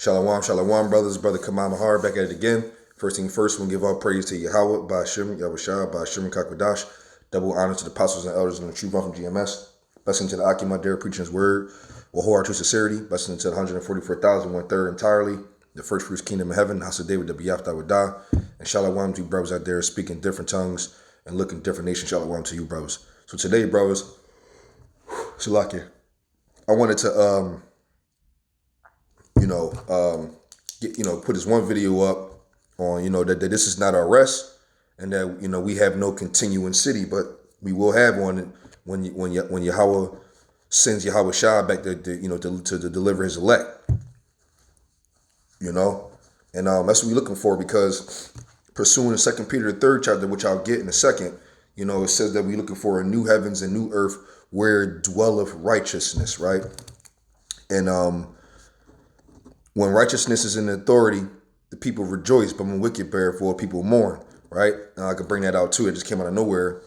Shalom, shalom, brothers. Brother Kamal Mahar back at it again. First thing first, we'll give all praise to Yahweh, by Hashem, Yahushua, by Hashem, Kakwadash. Double honor to the apostles and elders and the true one from GMS. Blessing to the Akim Adar preaching his word. Wahor to sincerity. Blessing to the 144,000, 1/3 entirely. The first fruits kingdom of heaven. House of David, the Biyaf Dawadah. And shalom to you brothers out there speaking different tongues and looking different nations. Shalom to you brothers. So today, brothers, Shalaki, I wanted to put this one video up on, that this is not our rest, and that, we have no continuing city, but we will have one when Yahweh sends Yahweh Shah back to deliver his elect, and that's what we're looking for, because pursuing the 2 Peter, the 3rd chapter, which I'll get in a second, it says that we're looking for a new heavens and new earth where dwelleth righteousness, right? And when righteousness is in authority, the people rejoice, but when wicked beareth, people mourn, right? I could bring that out too. It just came out of nowhere.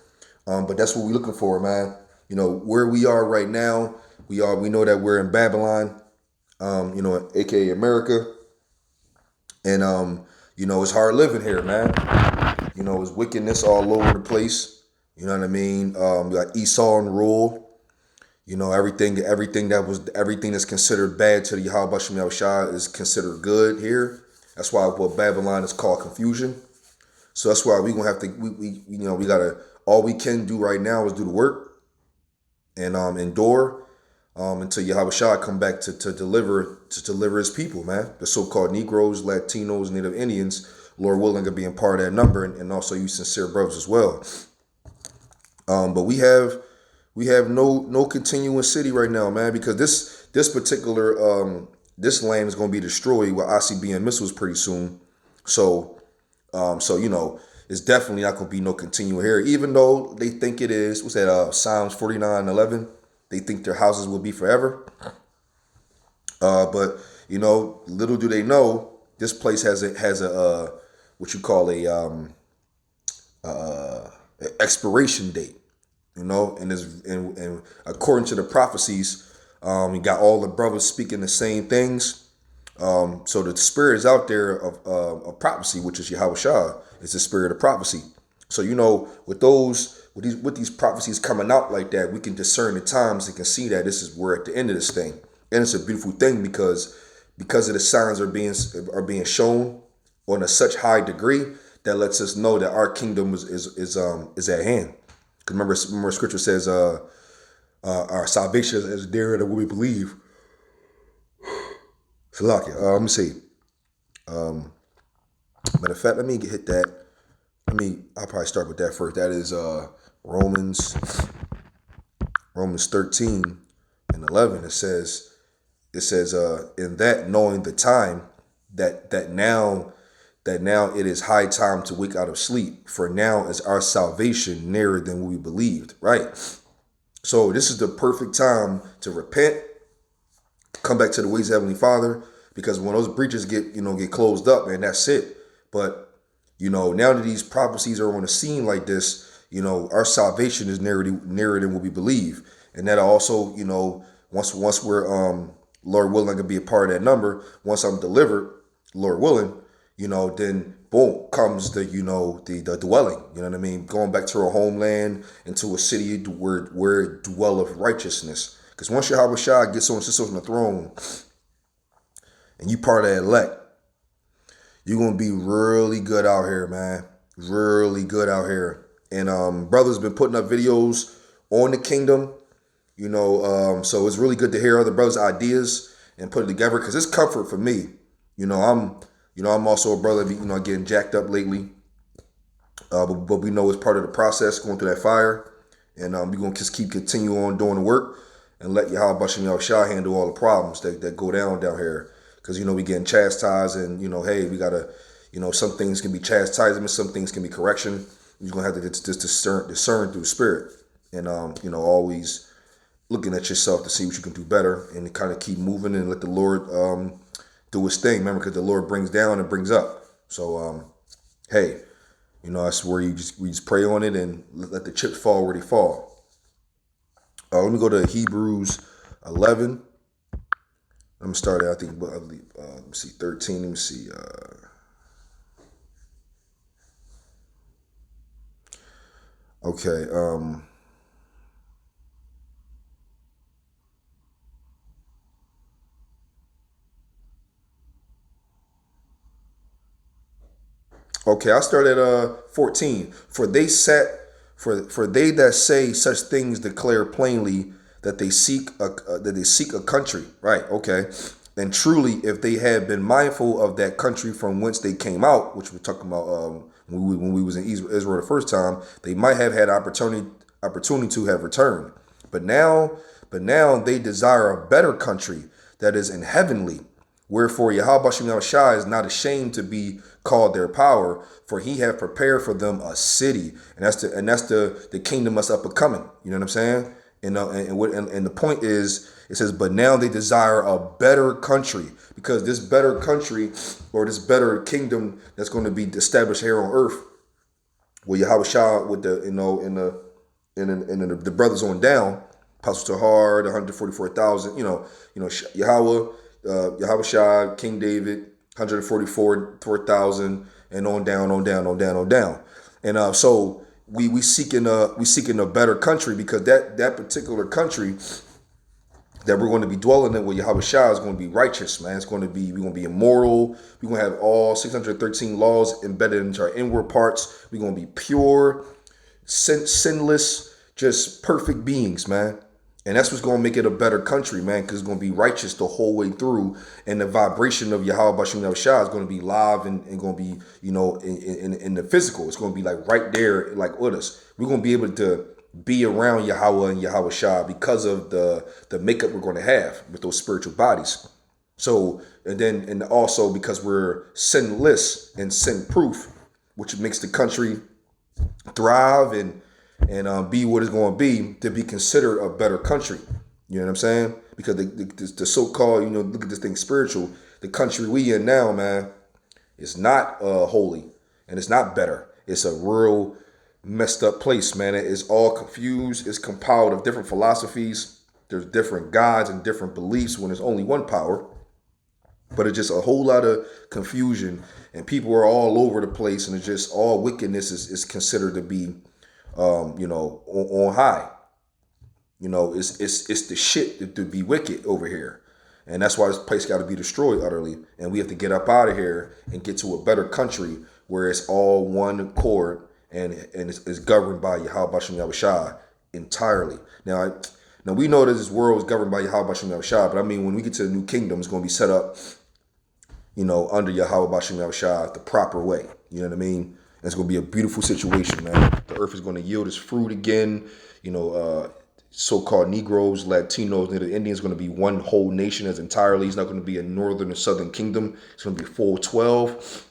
But that's what we're looking for, man. Where we are right now, we know that we're in Babylon, aka America. And it's hard living here, man. It's wickedness all over the place. You know what I mean? We got Esau and rule. Everything that's considered bad to the Yahweh Shem Yahushua is considered good here. That's why what Babylon is called confusion. So that's why we're gonna have to we gotta, all we can do right now is do the work and endure until Yahweh Shah come back to deliver his people, man. The so-called Negroes, Latinos, Native Indians, Lord willing, to be a part of that number, and also you sincere brothers as well. But we have no continuing city right now, man, because this particular this land is going to be destroyed with ICBM missiles pretty soon. So it's definitely not going to be no continuing here, even though they think it is. What's that? Psalms 49:11. They think their houses will be forever. But little do they know, this place has a what you call a expiration date. And according to the prophecies, you got all the brothers speaking the same things. So the spirit is out there of prophecy, which is Yahweh Shah. It's the spirit of prophecy. So with these prophecies coming out like that, we can discern the times and can see that we're at the end of this thing. And it's a beautiful thing because of the signs are being shown on a such high degree that lets us know that our kingdom is at hand. Because remember, Scripture says our salvation is nearer than what we believe. So, let me see. Matter of fact, let me hit that. I'll probably start with that first. That is Romans 13:11. It says in that, knowing the time, that now it is high time to wake out of sleep, for now is our salvation nearer than we believed, right? So this is the perfect time to repent, come back to the ways of Heavenly Father, because when those breaches get closed up, man, that's it. But now that these prophecies are on the scene like this, our salvation is nearer than what we believe. And that also, once we're Lord willing to be a part of that number, once I'm delivered, Lord willing, then boom comes the dwelling. You know what I mean? Going back to our homeland, into a city where dwelleth righteousness. Because once Yahweh Shah sits on the throne, and you part of that elect, you're gonna be really good out here, man. Really good out here. And brothers been putting up videos on the kingdom. So it's really good to hear other brothers' ideas and put it together, because it's comfort for me. I'm also a brother, getting jacked up lately. But we know it's part of the process, going through that fire. And we're going to just continue on doing the work and let Yahweh Bashem Yahushua handle all the problems that go down here. Because, we getting chastised, and, hey, we got to, some things can be chastisement, some things can be correction. You're going to have to just discern through the spirit. And, always looking at yourself to see what you can do better, and to kind of keep moving and let the Lord do his thing. Remember, because the Lord brings down and brings up. So, hey, that's where we just pray on it and let the chips fall where they fall. Let me go to Hebrews 11. I'm starting. I think. Let me see. 13. Let me see. Okay. Okay, I started 14. For they that say such things declare plainly that they seek a country. Right, okay. And truly, if they had been mindful of that country from whence they came out, which we're talking about when we was in Israel the first time, they might have had opportunity to have returned. But now, they desire a better country that is in heavenly. Wherefore Yahweh Shem Shai is not ashamed to be called their power, for he hath prepared for them a city. And that's the kingdom that's up and coming. You know what I'm saying? And the point is, it says, but now they desire a better country, because this better country, or this better kingdom that's going to be established here on earth, where Yahweh Shah with the the brothers on down, Apostle Tahar, the 144,000, Yahweh, Yahweh Shah, King David, 144,000, and on down, on down, on down, on down. And so we seeking a better country, because that particular country that we're going to be dwelling in with Yahweh Shah is going to be righteous, man. We're going to be immortal. We're going to have all 613 laws embedded into our inward parts. We're going to be pure, sinless, just perfect beings, man. And that's what's going to make it a better country, man, because it's going to be righteous the whole way through. And the vibration of Yahweh Bashem Shah is going to be live and going to be, in the physical. It's going to be like right there, like with us. We're going to be able to be around Yahweh and Yahweh Shah because of the makeup we're going to have with those spiritual bodies. So, and also because we're sinless and sin proof, which makes the country thrive and be what it's going to be considered a better country. You know what I'm saying? Because the so-called, look at this thing spiritual, the country we in now, man, is not holy, and it's not better. It's a real messed up place, man. It's all confused. It's compiled of different philosophies. There's different gods and different beliefs when there's only one power. But it's just a whole lot of confusion, and people are all over the place, and it's just all wickedness is considered to be on high. It's the shit to be wicked over here. And that's why this place got to be destroyed utterly. And we have to get up out of here and get to a better country where it's all one accord and it's governed by Yahweh Bashem Yahushua entirely. Now we know that this world is governed by Yahweh Bashem Yahushua, but I mean, when we get to the new kingdom, it's going to be set up, under Yahweh Bashem Yahushua the proper way. You know what I mean? And it's going to be a beautiful situation, man. The earth is going to yield its fruit again. So-called Negroes, Latinos, Native Indians going to be one whole nation as entirely. It's not going to be a northern or southern kingdom. It's going to be full 12.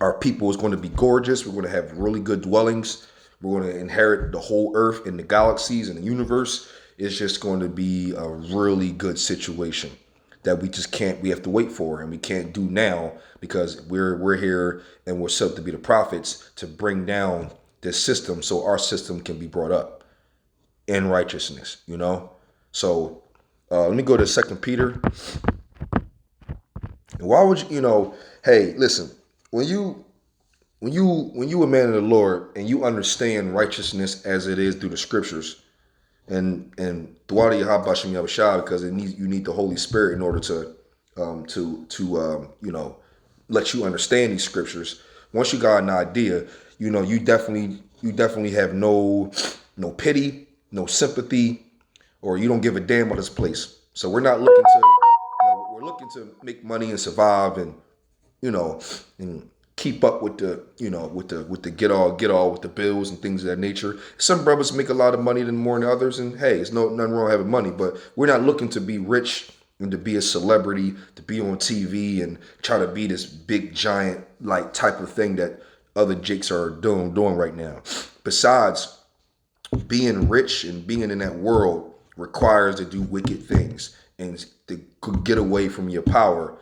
Our people is going to be gorgeous. We're going to have really good dwellings. We're going to inherit the whole earth and the galaxies and the universe. It's just going to be a really good situation that we have to wait for, and we can't do now, because we're here and we're set to be the prophets to bring down this system so our system can be brought up in righteousness, So let me go to 2 Peter. And why would hey, listen, when you a man of the Lord and you understand righteousness as it is through the scriptures, and Dwadi Yahabashim Yahushua, because you need the Holy Spirit in order to let you understand these scriptures. Once you got an idea, you definitely have no pity, no sympathy, or you don't give a damn about this place. So we're not looking to we're looking to make money and survive and and keep up with the with the get all with the bills and things of that nature. Some brothers make a lot of money more than others, and hey, it's nothing wrong having money, but we're not looking to be rich and to be a celebrity, to be on TV and try to be this big giant like type of thing that other jakes are doing right now. Besides, being rich and being in that world requires to do wicked things and to get away from your power,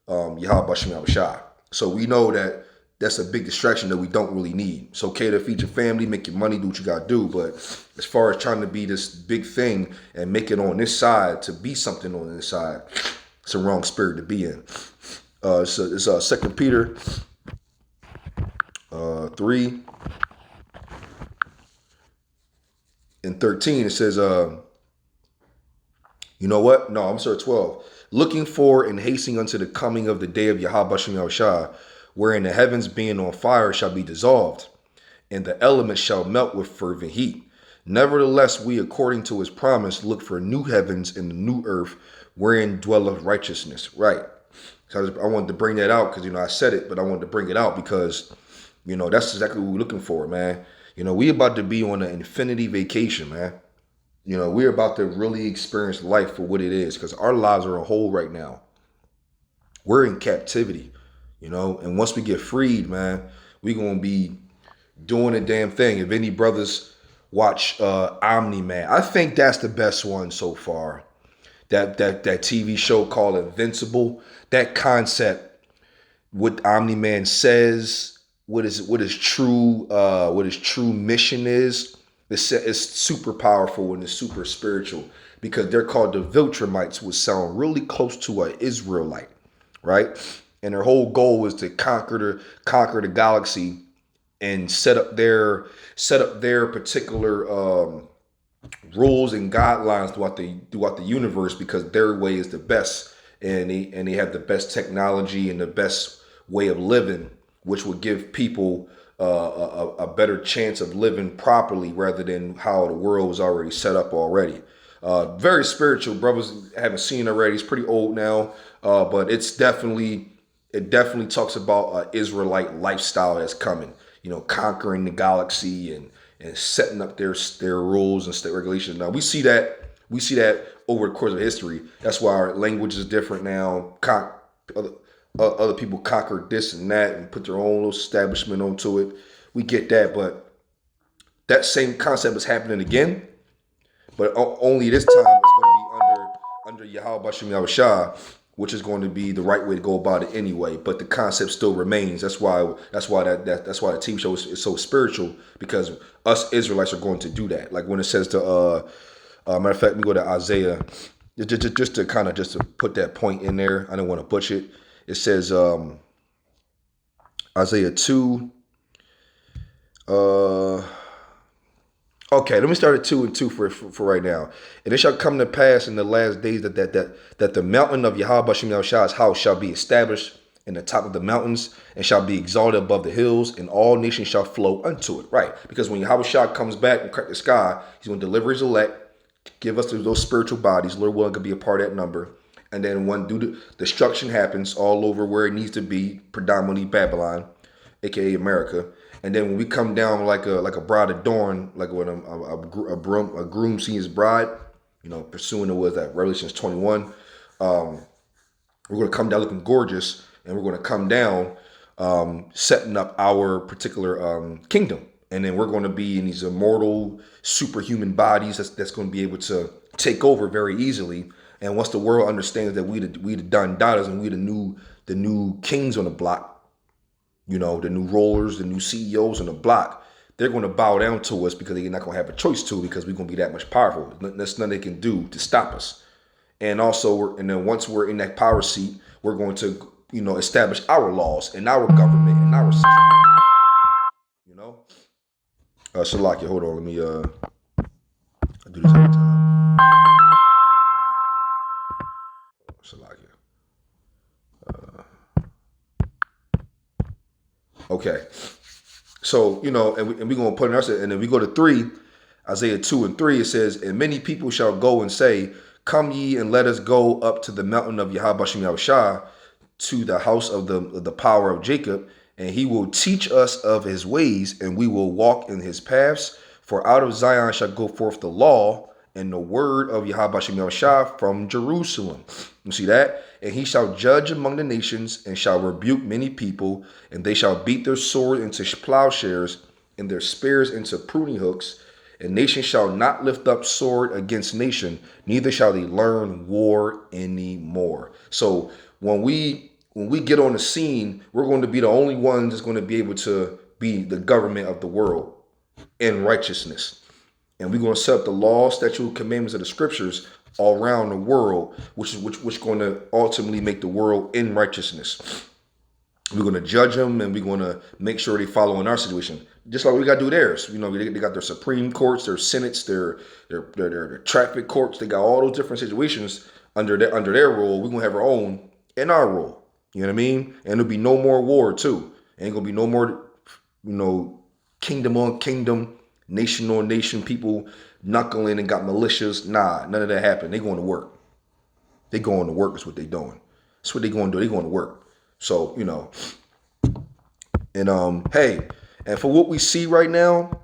Yahweh Bashem Yahushua. So we know that that's a big distraction that we don't really need. It's okay to feed your family, make your money, do what you got to do. But as far as trying to be this big thing and make it on this side, to be something on this side, It's a wrong spirit to be in. It's 2 Peter 3:13. It says, you know what? No, I'm sorry, 12. Looking for and hastening unto the coming of the day of Yahweh Shem Yahushua, wherein the heavens being on fire shall be dissolved, and the elements shall melt with fervent heat. Nevertheless, we, according to his promise, look for new heavens and the new earth, wherein dwelleth righteousness. Right. So I wanted to bring that out because, I said it, but I wanted to bring it out because, that's exactly what we're looking for, man. We about to be on an infinity vacation, man. We're about to really experience life for what it is because our lives are a whole right now. We're in captivity, and once we get freed, man, we're going to be doing a damn thing. If any brothers watch Omni-Man, I think that's the best one so far. That TV show called Invincible, that concept, what Omni-Man says, what his true mission is. It's super powerful and it's super spiritual because they're called the Viltrumites, which sound really close to an Israelite, right? And their whole goal is to conquer the galaxy and set up their particular rules and guidelines throughout the universe because their way is the best, and they have the best technology and the best way of living, which would give people a better chance of living properly rather than how the world was already set up already. Very spiritual. Brothers haven't seen it already. It's pretty old now, but it definitely talks about Israelite lifestyle that's coming. Conquering the galaxy and setting up their rules and state regulations. Now we see that over the course of history. That's why our language is different now. Other people conquer this and that and put their own little establishment onto it. We get that, but that same concept is happening again. But only this time it's going to be under Yahweh Shem Yahushua, which is going to be the right way to go about it anyway. But the concept still remains. That's why the TV show is so spiritual, because us Israelites are going to do that. Like when it says to matter of fact, we go to Isaiah just to put that point in there. I don't want to butcher it. It says Isaiah 2. Okay, let me start at 2 and 2 for right now. And it shall come to pass in the last days that the mountain of Yahweh Shem Yahushua's house shall be established in the top of the mountains and shall be exalted above the hills, and all nations shall flow unto it. Right, because when Yahweh comes back and crack the sky, he's going to deliver his elect, give us those spiritual bodies. Lord willing, could be a part of that number. And then when destruction happens all over where it needs to be, predominantly Babylon, aka America. And then when we come down like a bride adorned, like when a groom sees his bride, pursuing it was that Revelations 21. We're going to come down looking gorgeous, and we're going to come down setting up our particular kingdom. And then we're going to be in these immortal, superhuman bodies that's going to be able to take over very easily. And once the world understands that we the Don Dadas and we the new kings on the block, the new rollers, the new CEOs on the block, they're going to bow down to us because they're not going to have a choice to, because we're going to be that much powerful. There's nothing they can do to stop us. And also, then once we're in that power seat, we're going to, establish our laws and our government and our system. Shalakia, hold on, let me I do this every time. Shalakia. Okay. So, and we're going to put in our, and then we go to 3, Isaiah 2 and 3, it says, and many people shall go and say, come ye and let us go up to the mountain of Yahweh Shem Yahushua, to the house of the power of Jacob, and he will teach us of his ways, and we will walk in his paths. For out of Zion shall go forth the law and the word of Yahweh Shem Yahushua from Jerusalem. You see that? And he shall judge among the nations, and shall rebuke many people, and they shall beat their sword into plowshares, and their spears into pruning hooks. And nation shall not lift up sword against nation, neither shall they learn war anymore. So when we get on the scene, we're going to be the only ones that's going to be able to be the government of the world in righteousness. And we're going to set up the law, statute, commandments of the scriptures all around the world, which going to ultimately make the world in righteousness. We're going to judge them, and we're going to make sure they follow in our situation, just like we got to do theirs. They got their Supreme Courts, their Senates, their traffic courts. They got all those different situations under their rule. We're going to have our own in our rule. You know what I mean? And there'll be no more war too. Ain't gonna be no more, kingdom on kingdom, nation on nation, people knuckling and got militias. Nah, none of that happened. They going to work. They going to work is what they doing. That's what they going to do. They going to work. So, and hey, and for what we see right now,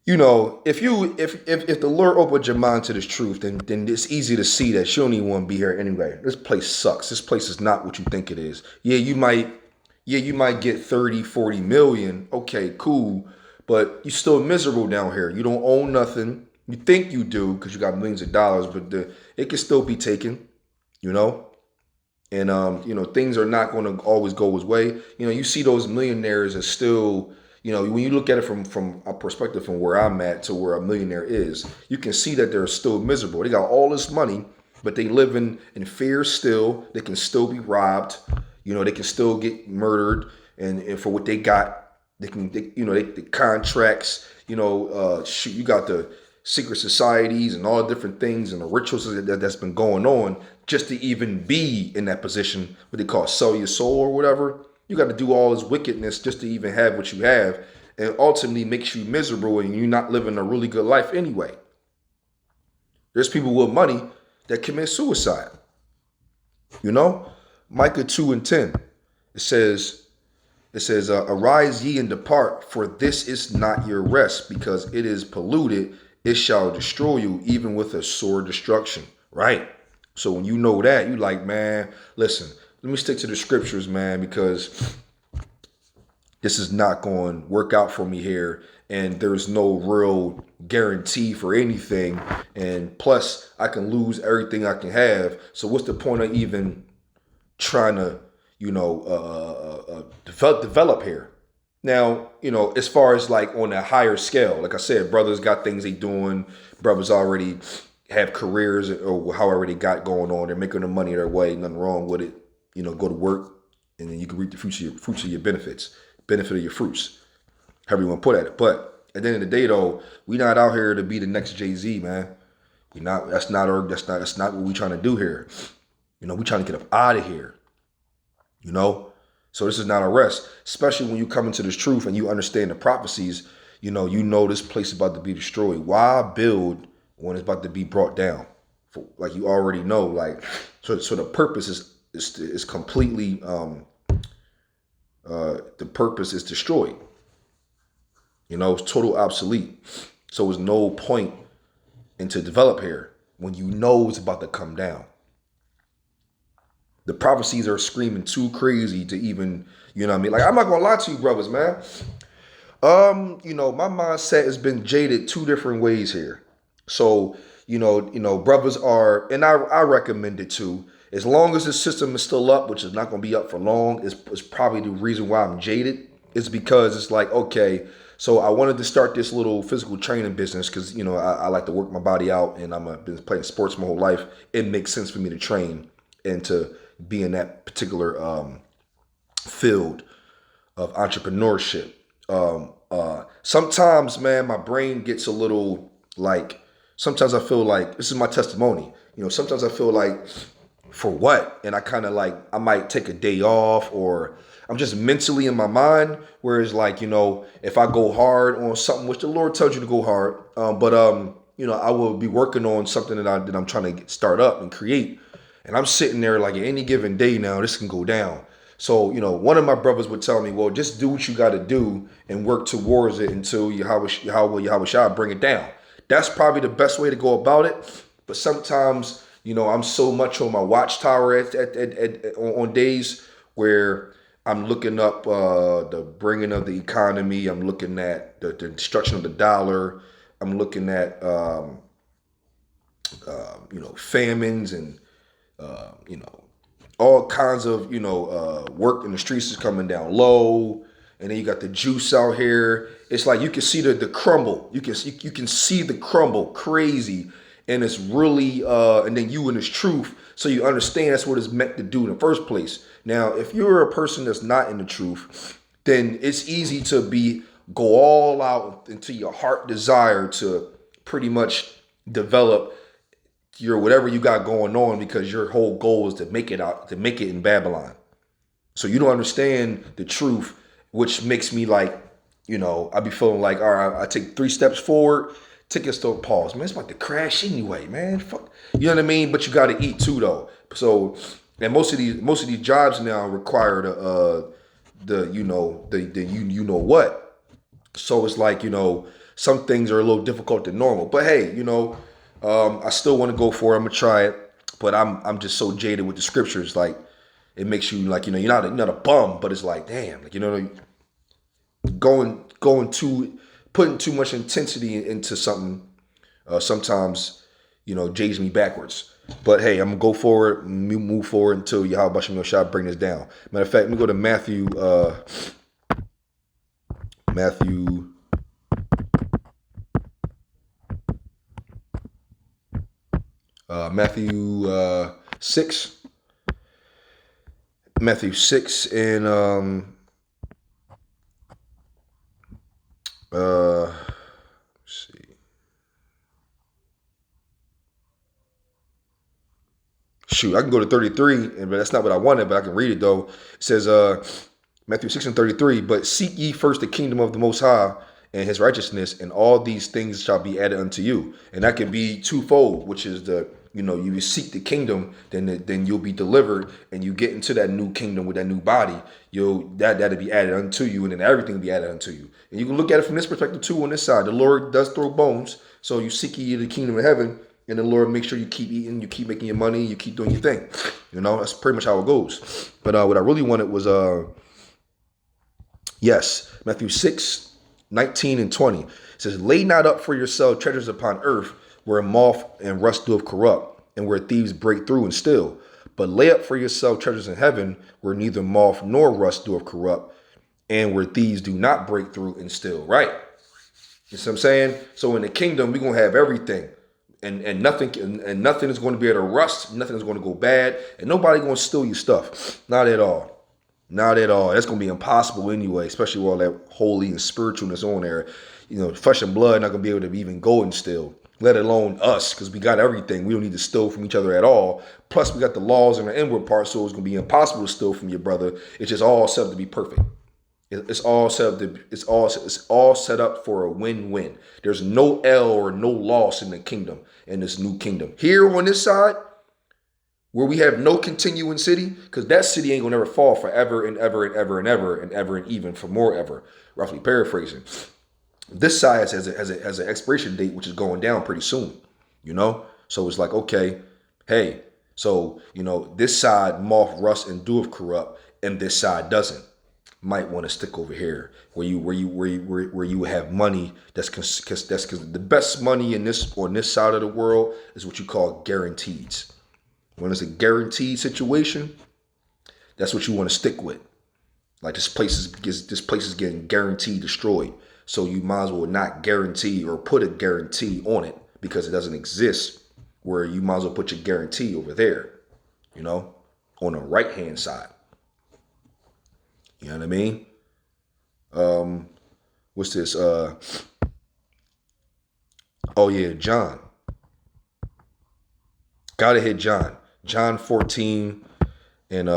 if the Lord opened your mind to this truth, then it's easy to see that you don't even want to be here anyway. This place sucks. This place is not what you think it is. Yeah, you might get 30, 40 million. Okay, cool. But you're still miserable down here. You don't own nothing. You think you do because you got millions of dollars, but it can still be taken, And things are not going to always go his way. You see those millionaires as still, when you look at it from a perspective from where I'm at to where a millionaire is, you can see that they're still miserable. They got all this money, but they live in fear still. They can still be robbed. They can still get murdered, and for what they got, the contracts. You got the secret societies and all different things and the rituals that's been going on just to even be in that position, what they call sell your soul or whatever. You got to do all this wickedness just to even have what you have, and ultimately makes you miserable and you're not living a really good life anyway. There's people with money that commit suicide. Micah 2:10. It says, arise ye and depart, for this is not your rest, because it is polluted. It shall destroy you, even with a sore destruction. Right? So when you know that, you like, man, listen, let me stick to the scriptures, man, because this is not going to work out for me here. And there's no real guarantee for anything. And plus, I can lose everything I can have. So what's the point of even trying to, develop here? Now, as far as like on a higher scale, like I said, brothers got things they doing. Brothers already have careers or however they got going on. They're making the money their way. Nothing wrong with it. Go to work, and then you can reap the fruits of your benefit of your fruits, however you want to put at it. But at the end of the day, though, we not out here to be the next Jay-Z, man. We not. That's not what we trying to do here. We trying to get up out of here. So this is not a rest, especially when you come into this truth and you understand the prophecies. This place is about to be destroyed. Why build when it's about to be brought down? Like you already know. Like so the purpose is completely the purpose is destroyed. It's total obsolete. So there's no point in to develop here when it's about to come down. The prophecies are screaming too crazy to even, Like, I'm not going to lie to you, brothers, man. My mindset has been jaded two different ways here. So, brothers are, and I recommend it too. As long as the system is still up, which is not going to be up for long, is probably the reason why I'm jaded. It's because it's like, okay, so I wanted to start this little physical training business because, I like to work my body out, and I've been playing sports my whole life. It makes sense for me to train and to be in that particular field of entrepreneurship. Sometimes, man, my brain gets a little like, sometimes I feel like, this is my testimony, sometimes I feel like, for what? And I kind of like, I might take a day off, or I'm just mentally in my mind, whereas like, if I go hard on something, which the Lord tells you to go hard, but I will be working on something that I'm trying to start up and create. And I'm sitting there like, at any given day now, this can go down. So, one of my brothers would tell me, well, just do what you got to do and work towards it until Yahweh bring it down. That's probably the best way to go about it. But sometimes, I'm so much on my watchtower on days where I'm looking up the bringing of the economy. I'm looking at the destruction of the dollar. I'm looking at, famines and, all kinds of, work in the streets is coming down low. And then you got the juice out here. It's like you can see the crumble. You can see the crumble crazy. and it's really and then you in this truth, so you understand that's what it's meant to do in the first place. Now, if you're a person that's not in the truth, then it's easy to go all out into your heart desire to pretty much develop your whatever you got going on, because your whole goal is to make it out, to make it in Babylon. So you don't understand the truth, which makes me like, I be feeling like, all right, I take 3 steps forward, take a slow pause. Man, it's about to crash anyway, man. Fuck. You know what I mean? But you got to eat too, though. So, and most of these jobs now require the you know what. So it's like, some things are a little difficult than normal. But hey, I still want to go for it. I'm gonna try it. But I'm just so jaded with the scriptures, like it makes you like, you're not a bum, but it's like, damn, like, going too, putting too much intensity into something sometimes jades me backwards. But hey, I'm gonna go forward, move forward until Yahweh Shem Shah bring this down. Matter of fact, let me go to Matthew Matthew 6. Matthew 6 and let's see. Shoot, I can go to 33, but that's not what I wanted, but I can read it though. It says Matthew 6 and 33, but seek ye first the kingdom of the Most High and his righteousness, and all these things shall be added unto you. And that can be twofold, which is you seek the kingdom, then you'll be delivered, and you get into that new kingdom with that new body. That'll be added unto you, and then everything will be added unto you. And you can look at it from this perspective too. On this side, the Lord does throw bones, so you seek ye the kingdom of heaven, and the Lord makes sure you keep eating, you keep making your money, you keep doing your thing. That's pretty much how it goes. But what I really wanted was Matthew 6, 19 and 20. It says, lay not up for yourself treasures upon earth, where moth and rust doth corrupt, and where thieves break through and steal. But lay up for yourself treasures in heaven, where neither moth nor rust doth corrupt, and where thieves do not break through and steal. Right? You see what I'm saying? So in the kingdom, we're gonna have everything. And nothing is going to be able to rust, nothing is going to go bad, and nobody going to steal your stuff. Not at all. Not at all. That's going to be impossible anyway, especially with all that holy and spiritualness on there. Flesh and blood not going to be able to even go and steal, let alone us, because we got everything. We don't need to steal from each other at all. Plus, we got the laws in the inward part, so it's going to be impossible to steal from your brother. It's just all set up to be perfect. It's all set up for a win-win. There's no L or no loss in the kingdom, in this new kingdom. Here on this side, where we have no continuing city, because that city ain't gonna never fall forever and ever and ever and ever and ever and even for more ever. Roughly paraphrasing. This side has an expiration date, which is going down pretty soon. So it's like, okay, hey, so this side moth, rust, and doeth corrupt, and this side doesn't. Might want to stick over here where you have money that's because the best money on this side of the world is what you call guarantees. When it's a guaranteed situation, that's what you want to stick with. Like this place is getting guaranteed destroyed, so you might as well not guarantee or put a guarantee on it because it doesn't exist. Where you might as well put your guarantee over there, on the right hand side. You know what I mean? What's this? John. Gotta hit John. John 14 and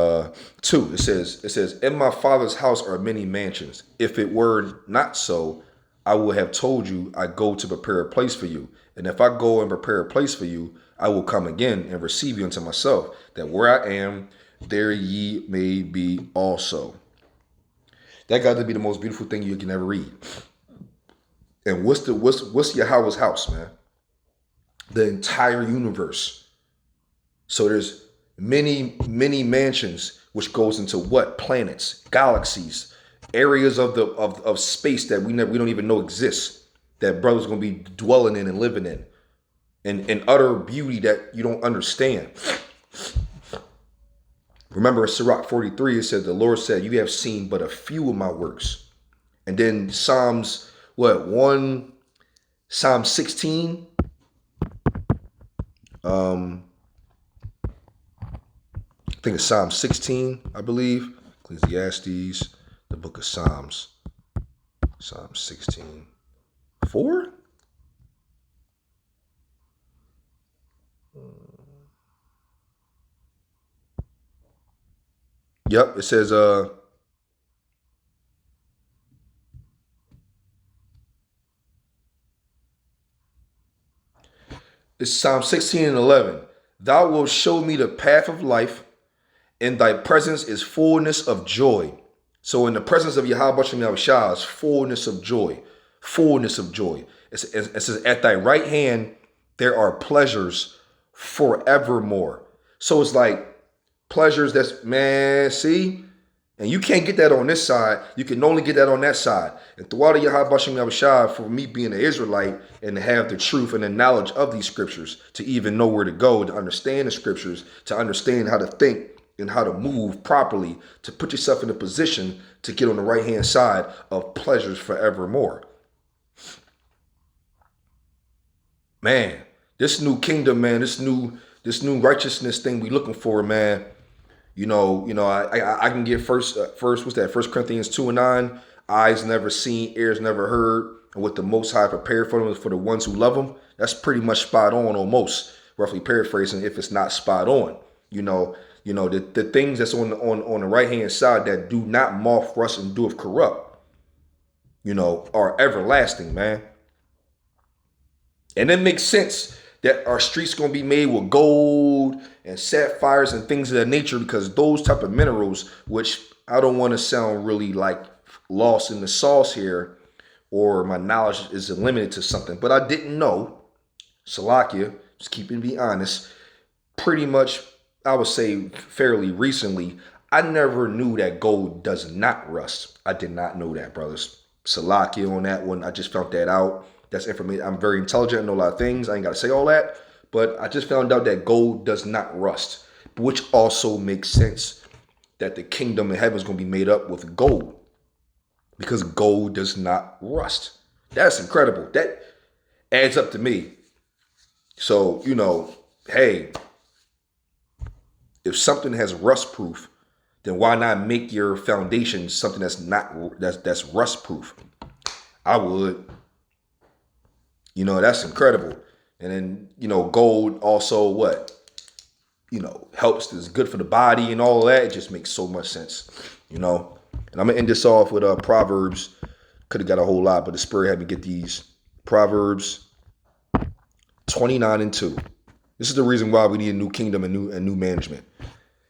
2. It says, in my Father's house are many mansions. If it were not so, I would have told you I go to prepare a place for you. And if I go and prepare a place for you, I will come again and receive you unto myself, that where I am, there ye may be also. That got to be the most beautiful thing you can ever read. And what's Yahweh's house, man? The entire universe. So there's many, many mansions, which goes into what? Planets, galaxies, areas of space that we don't even know exist, that brothers gonna be dwelling in and living in utter beauty that you don't understand. Remember in Sirach 43, it said, the Lord said, you have seen but a few of my works. And then Psalm 16, I think it's Psalm 16, I believe. Ecclesiastes, the book of Psalms. Psalm 16. 4? Yep, it says it's Psalm 16 and 11. Thou wilt show me the path of life. In thy presence is fullness of joy. So in the presence of Yahweh Shem Yahushua is fullness of joy. Fullness of joy. It says, at thy right hand there are pleasures forevermore. So it's like pleasures that's, man, see? And you can't get that on this side. You can only get that on that side. And throughout the Yahweh Shem Yahushua, for me being an Israelite and to have the truth and the knowledge of these scriptures, to even know where to go, to understand the scriptures, to understand how to think and how to move properly, to put yourself in a position to get on the right-hand side of pleasures forevermore. Man, this new kingdom, man, this new righteousness thing we looking for, man. I can get first, what's that? 1 Corinthians 2 and 9. Eyes never seen, ears never heard, and what the Most High prepared for them for the ones who love Him. That's pretty much spot on, almost roughly paraphrasing, if it's not spot on. The things that's on the right hand side that do not moth, rust, and doeth corrupt, are everlasting, man. And it makes sense that our streets gonna be made with gold and sapphires and things of that nature, because those type of minerals, which I don't want to sound really like lost in the sauce here, or my knowledge is limited to something, but I didn't know. Salakia, just keeping me honest, pretty much, I would say fairly recently, I never knew that gold does not rust. I did not know that, brothers. Salakia on that one. I just found that out. That's information. I'm very intelligent. I know a lot of things. I ain't got to say all that. But I just found out that gold does not rust, which also makes sense that the kingdom in heaven is going to be made up with gold, because gold does not rust. That's incredible. That adds up to me. So, hey, if something has rust proof, then why not make your foundation something that's rust proof? I would. That's incredible. And then, gold also helps, is good for the body and all that. It just makes so much sense, And I'm going to end this off with Proverbs. Could have got a whole lot, but the Spirit had me get these. Proverbs 29 and 2. This is the reason why we need a new kingdom and new management.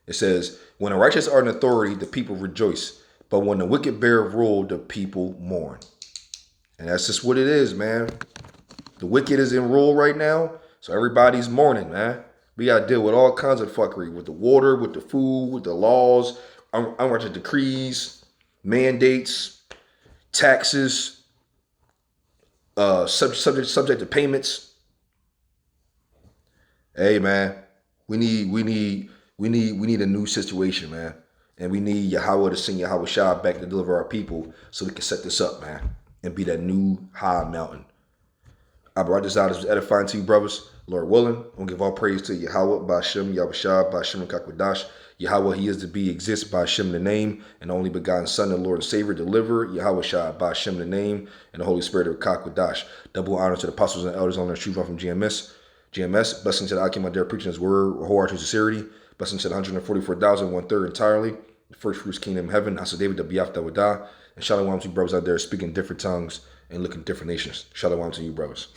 It says, when the righteous are in authority, the people rejoice. But when the wicked bear rule, the people mourn. And that's just what it is, man. The wicked is in rule right now, so everybody's mourning, man. We got to deal with all kinds of fuckery, with the water, with the food, with the laws, unrighteous decrees, mandates, taxes, subject to payments. Hey, man, we need a new situation, man. And we need Yahweh to send Yahweh Shah back to deliver our people so we can set this up, man, and be that new high mountain. I brought this out as edifying to you, brothers. Lord willing, I'm going to give all praise to Yahweh, Ba'ashem, Yahushua, Ba'ashem, and Kakwadash. Yahweh, He is to be, exists, Ba'ashem, the name, and the only begotten Son, the Lord and Savior, deliver, Yahweh Shah, Ba'ashem, the name, and the Holy Spirit of Kakwadash. Double honor to the apostles and elders on their truth from GMS. Blessing to the Akim, my dear preaching His word, whole heart to sincerity. Blessing to the 144,000, 1/3 entirely. The first fruits, kingdom of heaven. Asa David, the Biaf Dawadah. And shalom to you brothers out there speaking different tongues and looking different nations. Shalom to you brothers.